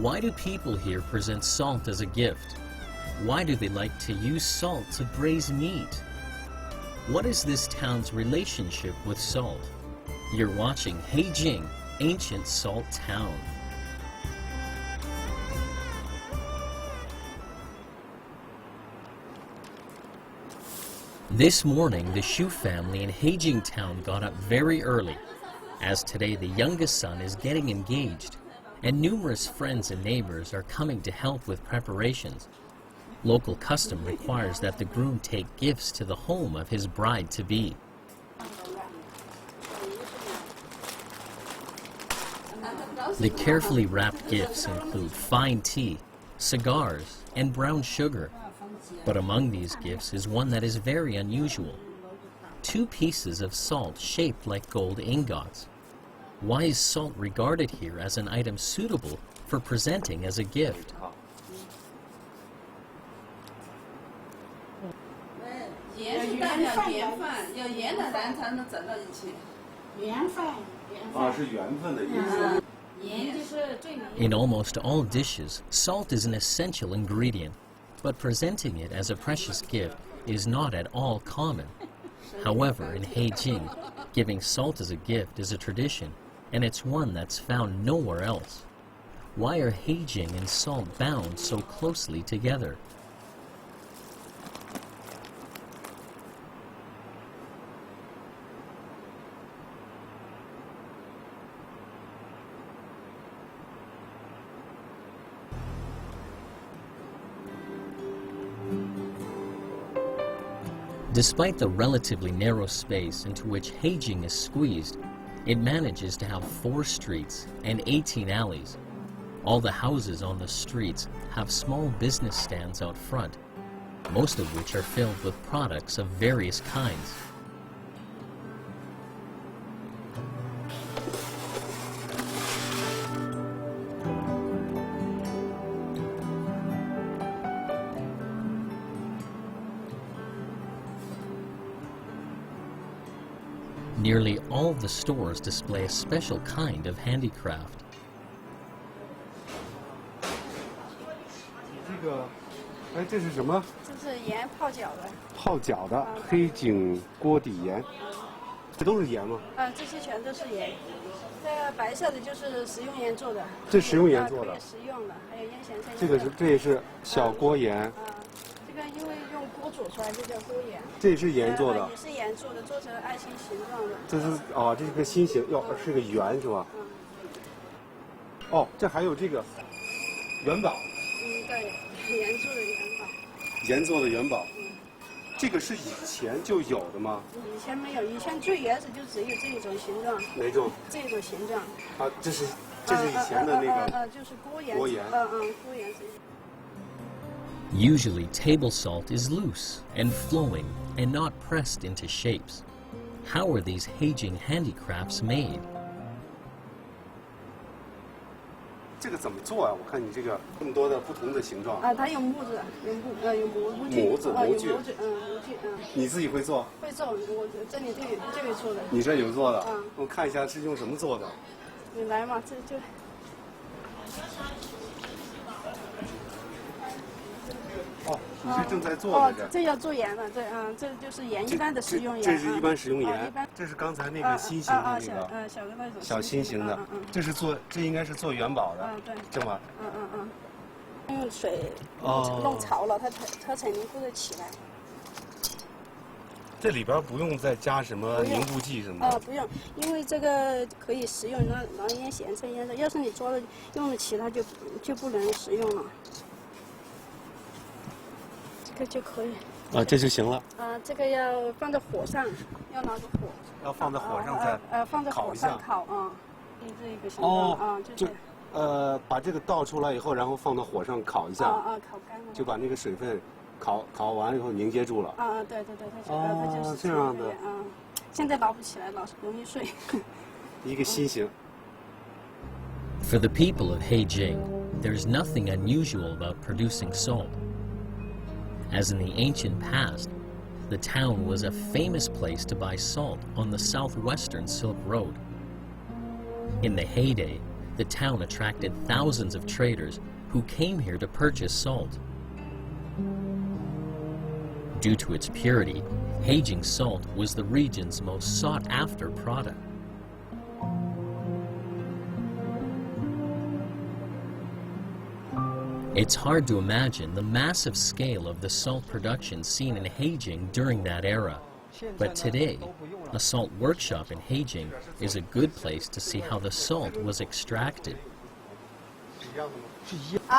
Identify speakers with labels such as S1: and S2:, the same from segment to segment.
S1: Why do people here present salt as a gift? Why do they like to use salt to braise meat? What is this town's relationship with salt? You're watching Heijing, Ancient Salt Town. This morning, the Xu family in Heijing town got up very early, as today the youngest son is getting engaged, and numerous friends and neighbors are coming to help with preparations. Local custom requires that the groom take gifts to the home of his bride-to-be. The carefully wrapped gifts include fine tea, cigars, and brown sugar. But among these gifts is one that is very unusual. 2 pieces of salt shaped like gold ingots. Why is salt regarded here as an item suitable for presenting as a gift? In almost all dishes, salt is an essential ingredient, but presenting it as a precious gift is not at all common. However, in Heijing, giving salt as a gift is a tradition, and it's one that's found nowhere else. Why are Heijing and salt bound so closely together? Despite the relatively narrow space into which Heijing is squeezed, it manages to have 4 streets and 18 alleys. All the houses on the streets have small business stands out front, most of which are filled with products of various kinds. Nearly all of the stores display a special kind of handicraft.
S2: This is what? This is 盐泡脚的。泡脚的黑井锅底盐，这都是盐吗？
S3: 这些全都是盐。这个白色的就是食用盐做的。
S2: 这食用盐做的。
S3: 食用的，还有腌咸菜。
S2: 这也是小锅盐。
S3: 这个因为用锅煮出来，这叫锅盐。
S2: 这也是盐做的。
S3: 也是盐做的，做成爱心形状的。
S2: 这是这是个心形，是个圆是吧？这还有这个元宝。
S3: 对，盐做的元宝。
S2: 盐做的元宝。这个是以前就有的吗？
S3: 以前没有，以前最原始就只有这种形状。
S2: 哪种？
S3: 这种形状。
S2: 这是以前的那个。
S3: 就是锅盐。
S2: 锅盐。
S3: 锅盐。
S1: Usually, table salt is loose and flowing and not pressed into shapes. How are these Heijing handicrafts made?
S2: 这个怎么做啊？我看你这个这么多的不同的形状。
S3: 它用木子，有模具。
S2: 模具。
S3: 模具。
S2: 你自己会做？
S3: 会做，我这里就有做的。
S2: 你这有做的？我看一下是用什么做的。
S3: 你来嘛，这就。
S2: 你是正在做的
S3: 这要做盐了，这就是盐，一般的食用盐。
S2: 这是一般食用盐。这是刚才那个心形的那
S3: 个。小的那种。
S2: 小心形的。这应该是做元宝的。
S3: 对。
S2: 这么。
S3: 用水弄潮了，它才能够得起来。
S2: 这里边不用再加什么凝固剂什么的。
S3: 不用，因为这个可以食用，拿腌咸菜腌的。要是你做了用了其他就不能食用了。这个就可以。
S2: 这就行了。
S3: 这个要放在火上，要拿着火。
S2: 要放在火上再
S3: 放在火上烤这一个形状就是。
S2: 把这个倒出来以后，然后放到火上烤一下。
S3: 烤干了。
S2: 就把那个水分烤完了以后凝结住了。
S3: 对，它就是
S2: 这样的。
S3: 现在捞不起来，老是容易碎。
S2: 一个心形。
S1: For the people of Heijing, there's nothing unusual about producing salt. As in the ancient past, the town was a famous place to buy salt on the southwestern Silk Road. In the heyday, the town attracted thousands of traders who came here to purchase salt. Due to its purity, Heijing salt was the region's most sought-after product. It's hard to imagine the massive scale of the salt production seen in Heijing during that era. But today, a salt workshop in Heijing is a good place to see how the salt was extracted.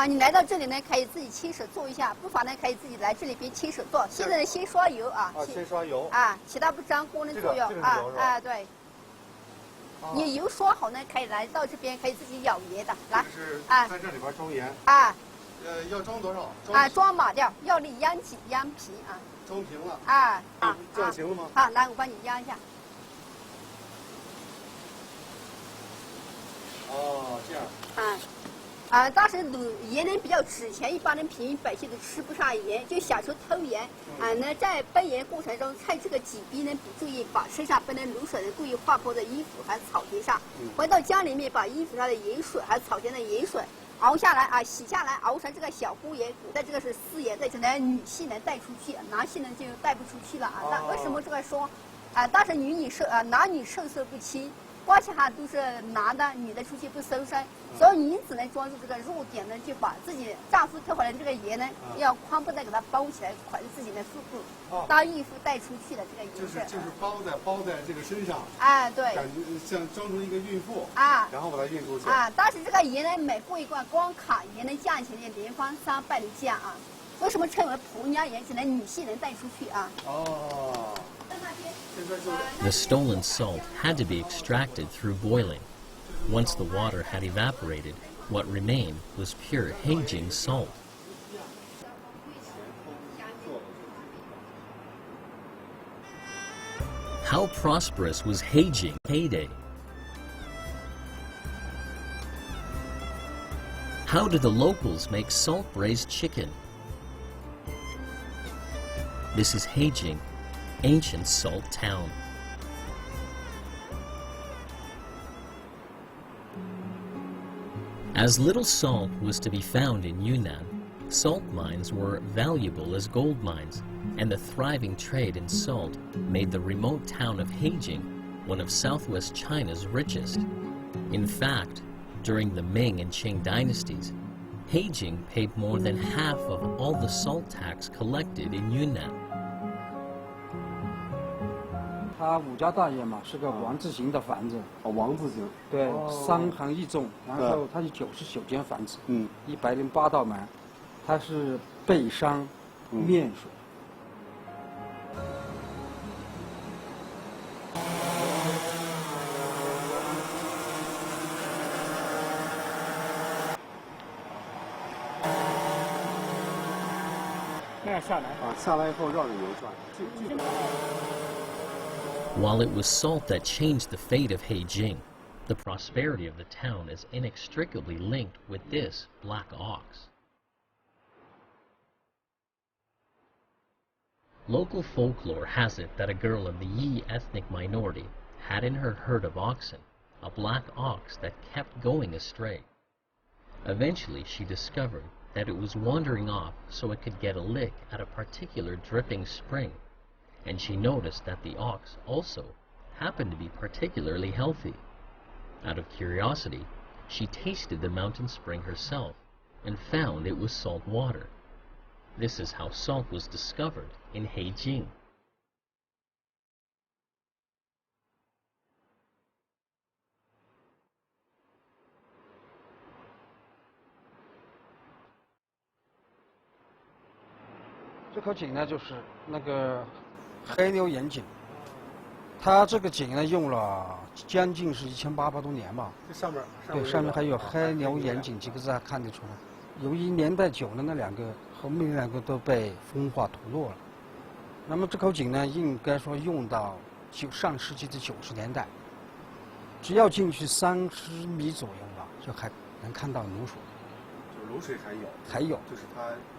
S4: 你来到这里呢，可以自己亲手做一下，不妨呢可以自己来这里边亲手做。现在呢，先刷油啊，
S2: 先刷油
S4: 啊，起到不粘锅的作用啊，对。你油刷好呢，可以来到这边，可以自己舀盐的，来啊，
S2: 在这里边装盐
S4: 啊。
S2: 要装多少？
S4: 装码掉，要你秧皮啊。
S2: 装平了
S4: 啊，
S2: 这样行了吗？
S4: 好，来我帮你秧一下。
S2: 哦，这样。
S4: 当时盐呢比较值钱，一般人平民百姓都吃不上盐，就想说偷盐。那在奔盐过程中，趁这个紧逼呢，不注意把身上奔的卤水呢故意划破在衣服还是草田上，回到家里面把衣服上的盐水还是草田的盐水熬下来洗下来，熬成这个小锅盐。古代这个是私盐，这只能女性能带出去，男性呢就带不出去了那为什么这个说当时男女授受不亲，关系哈都是男的女的出去不收身，所以女子呢抓住这个弱点呢，就把自己丈夫偷回来的这个盐呢，要宽布袋给它包起来，捆在自己的腹部，当义父带出去的这个盐
S2: 就是包在这个身上
S4: 对，
S2: 感觉像装成一个孕妇然后把它运出去
S4: 当时这个盐呢，每过一罐，光砍盐的价钱呢连番300的价为什么称为婆娘盐？只能女性能带出去
S1: The stolen salt had to be extracted through boiling. Once the water had evaporated, what remained was pure Heijing salt. How prosperous was Heijing heyday? How did the locals make salt-braised chicken? This is Heijing, ancient salt town. As little salt was to be found in Yunnan, salt mines were valuable as gold mines, and the thriving trade in salt made the remote town of Heijing one of southwest China's richest. In fact, during the Ming and Qing dynasties, Heijing paid more than half of all the salt tax collected in Yunnan.
S5: 它5家大院嘛，是个王字形的房子。
S2: 王字形。
S5: 对，3行1纵，然后它有99间房子，108道门，它是背山面水。
S3: 那样下来
S2: 下来以后绕着油转。
S1: While it was salt that changed the fate of Heijing, the prosperity of the town is inextricably linked with this black ox. Local folklore has it that a girl of the Yi ethnic minority had in her herd of oxen a black ox that kept going astray. Eventually she discovered that it was wandering off so it could get a lick at a particular dripping spring, and she noticed that the ox also happened to be particularly healthy. Out of curiosity, she tasted the mountain spring herself and found it was salt water. This is how salt was discovered in Heijing.
S5: This 口井呢，就是那个黑牛岩井，它这个井呢用了将近是1800多年吧。
S2: 这上面
S5: 对，上面还有黑牛岩井几个字还看得出来。由于年代久了，那2个后面2个都被风化脱落了。那么这口井呢，应该说用到上世纪的90年代，只要进去30米左右吧，就还能看到卤水。
S2: 就卤水还有。
S5: 还有。
S2: 就是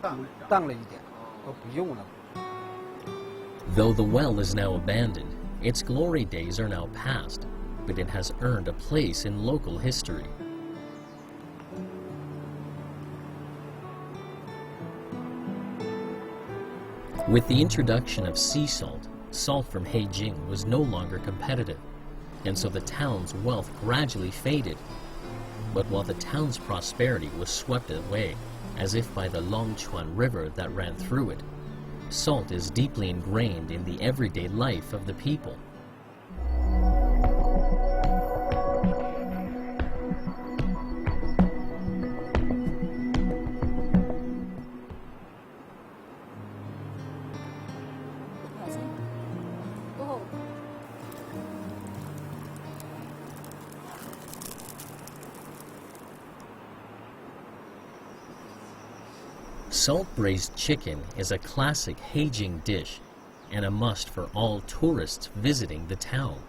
S2: 它
S5: 淡了一点，都不用了。
S1: Though the well is now abandoned, its glory days are now past, but it has earned a place in local history. With the introduction of sea salt, salt from Heijing was no longer competitive, and so the town's wealth gradually faded. But while the town's prosperity was swept away, as if by the Longchuan River that ran through it, salt is deeply ingrained in the everyday life of the people. Salt braised chicken is a classic Heijing dish and a must for all tourists visiting the town.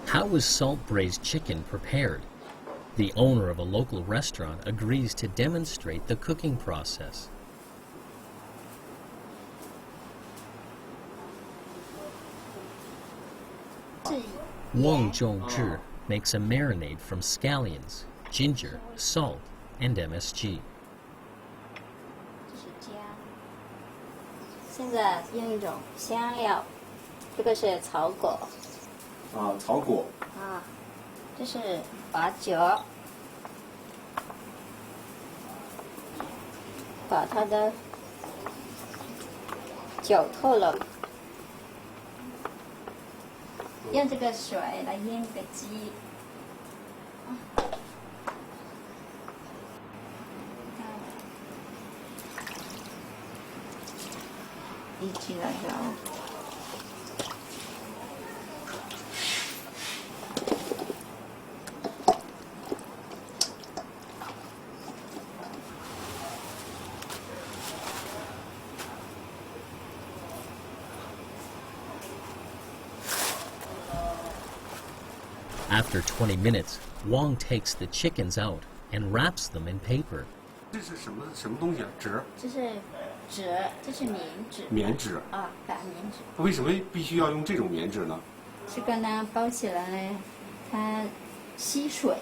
S1: How is salt braised chicken prepared? The owner of a local restaurant agrees to demonstrate the cooking process. Wang Zhongzhi makes a marinade from scallions, ginger, salt, and MSG.
S6: 现在用一种香料，这个是草果。
S2: 草果。
S6: 这是把酒，把它的搅透了。 用这个水来腌个鸡，一起来揉。
S1: After 20 minutes, Wang takes the chickens out and wraps them in paper.
S2: 这是什么东西啊？纸？
S6: 这是纸，这是棉纸。
S2: 棉纸。
S6: 擀棉纸。
S2: 为什么必须要用这种棉纸呢？
S6: 这个呢，包起来呢，它吸水，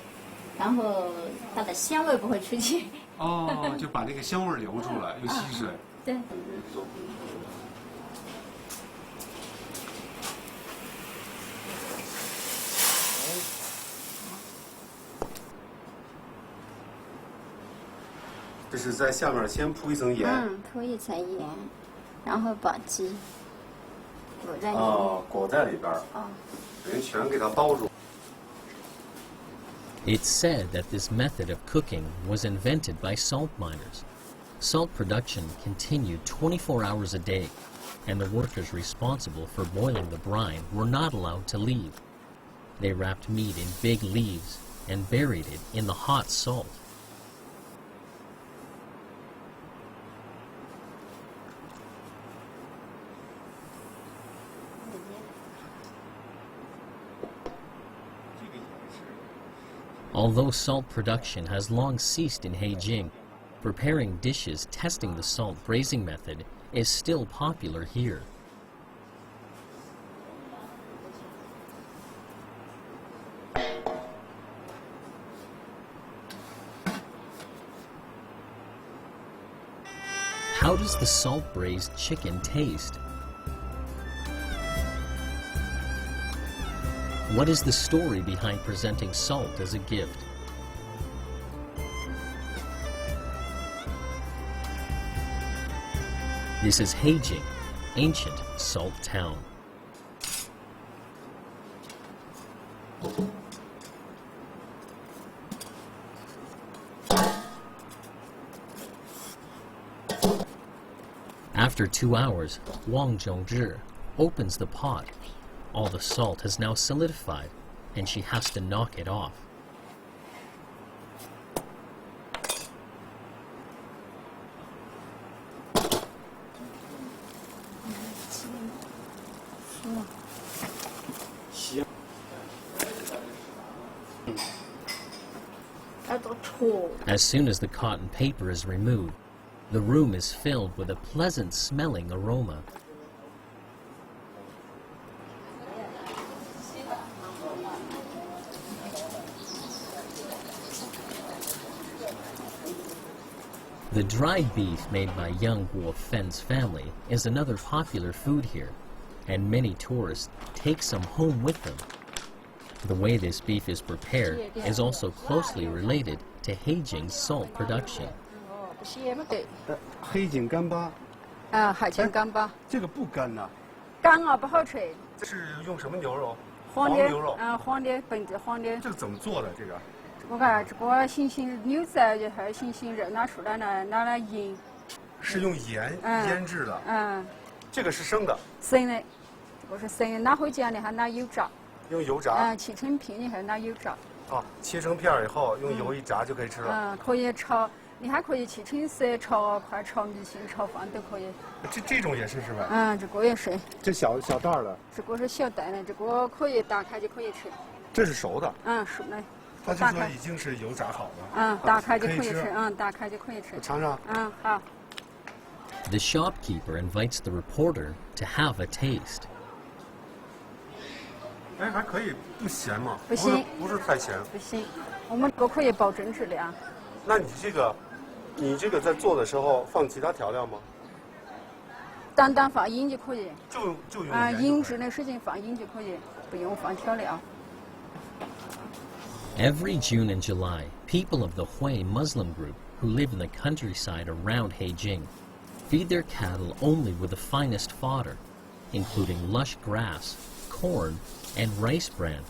S6: 然后它的香味不会出去。
S2: 就把那个香味留住了，又吸水。
S6: 对。
S2: 这是在下面先铺一层盐，
S6: 铺一层盐，然后把鸡裹在里面。
S2: 裹在里边。等于全给它包住。
S1: It's said that this method of cooking was invented by salt miners. Salt production continued 24 hours a day, and the workers responsible for boiling the brine were not allowed to leave. They wrapped meat in big leaves and buried it in the hot salt. Although salt production has long ceased in Heijing, preparing dishes testing the salt braising method is still popular here. How does the salt braised chicken taste? What is the story behind presenting salt as a gift? This is Heijing, ancient salt town. After 2 hours, Wang Zhongzhi opens the pot. All the salt has now solidified, and she has to knock it off. As soon as the cotton paper is removed, the room is filled with a pleasant-smelling aroma. The dried beef made by Yang Guo Fen's family is another popular food here, and many tourists take some home with them. The way this beef is prepared is also closely related to Heijing's salt production.
S2: 黑井干巴，
S3: 海鲜干巴，
S2: 这个不干呐。
S3: 干啊不好吃。
S2: 这是用什么牛肉？
S3: 黄的，
S2: 牛肉。
S3: 黄的，本地黄的。
S2: 这个怎么做的？这个？
S3: 我看这个新牛仔就还新肉拿出来呢，拿来腌。
S2: 是用盐腌制的。
S3: 嗯。
S2: 这个是生的。
S3: 生的，这个是生的，拿回家呢还拿油炸。
S2: 用油炸。
S3: 切成片，你还拿油炸。
S2: 哦，切成片以后用油一炸就可以吃了。
S3: 可以炒。 你还可以切成丝炒快炒米线、炒饭都可以。
S2: 这种也是是吧？
S3: 这个也是。
S2: 这小袋的。这
S3: 个是小袋的，这个可以打開就可以吃。
S2: 這是熟的。
S3: 熟的。
S2: 它就說已經是油炸好的。
S3: 打開就可以吃。打開就可以吃。
S2: 我嘗嘗。
S3: 好。
S1: The shopkeeper invites the reporter to have a taste.
S2: 哎，還可以不鹹嗎？
S3: 不行，
S2: 不是太鹹。
S3: 不行，我們都可以保證質量。
S2: 那你這個在做的時候放其他調料嗎？
S3: 單放鹽就可以。
S2: 就用
S3: 鹽制的時間放鹽就可以，不用放調料。
S1: Every June and July, people of the Hui Muslim group who live in the countryside around Heijing feed their cattle only with the finest fodder, including lush grass, corn, and rice bran.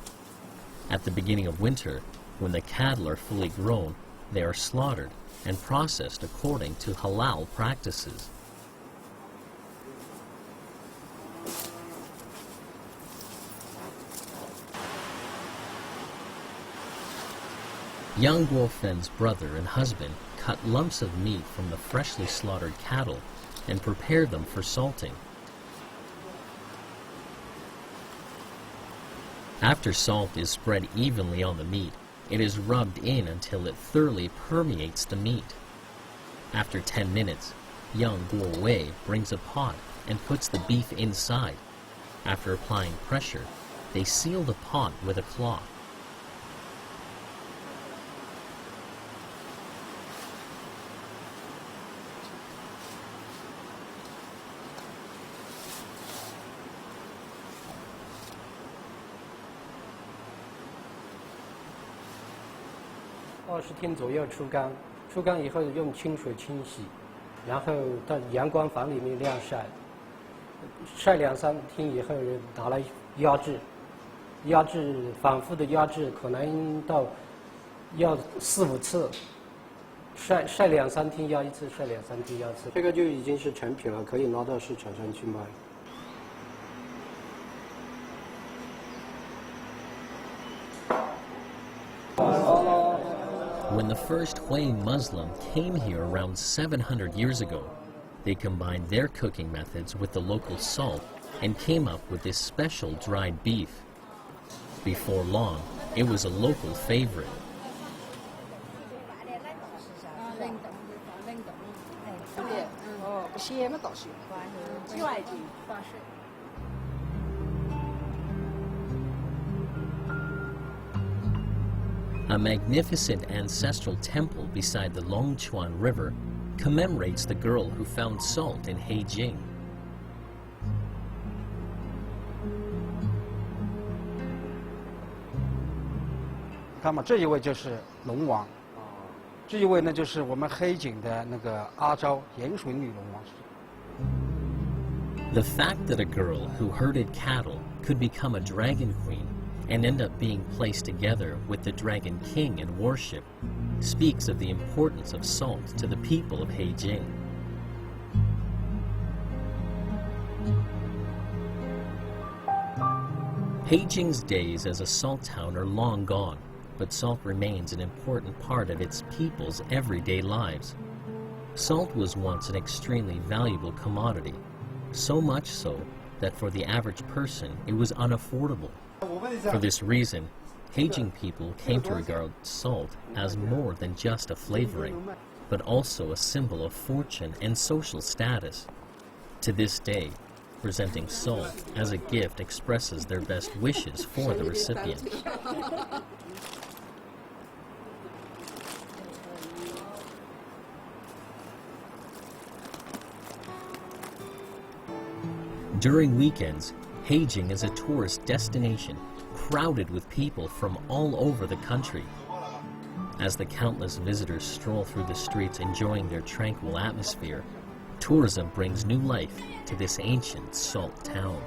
S1: At the beginning of winter, when the cattle are fully grown, they are slaughtered and processed according to halal practices. Yang Guofen's brother and husband cut lumps of meat from the freshly slaughtered cattle and prepare them for salting. After salt is spread evenly on the meat, it is rubbed in until it thoroughly permeates the meat. After 10 minutes, Yang Guowei brings a pot and puts the beef inside. After applying pressure, they seal the pot with a cloth.
S7: ...20天左右出缸，出缸以后用清水清洗，然后到陽光房裡面晾曬，曬2、3天以後拿來壓制，反覆的壓制，可能到要4、5次，曬2、3天壓一次，曬2、3天壓一次，這個就已經是成品了，可以拿到市場上去賣。
S1: When the first Hui Muslim came here around 700 years ago, they combined their cooking methods with the local salt and came up with this special dried beef. Before long, it was a local favorite. A magnificent ancestral temple beside the Longchuan River commemorates the girl who found salt in Heijing.
S5: 看嘛，这一位就是龙王，这一位呢就是我们黑井的那个阿昭盐水女龙王。
S1: The fact that a girl who herded cattle could become a dragon queen and end up being placed together with the Dragon King in worship speaks of the importance of salt to the people of Heijing. Heijing's days as a salt town are long gone, but salt remains an important part of its people's everyday lives. Salt was once an extremely valuable commodity, so much so that for the average person it was unaffordable. For this reason, Heijing people came to regard salt as more than just a flavoring, but also a symbol of fortune and social status. To this day, presenting salt as a gift expresses their best wishes for the recipient. During weekends, Heijing is a tourist destination crowded with people from all over the country. As the countless visitors stroll through the streets enjoying their tranquil atmosphere, tourism brings new life to this ancient salt town.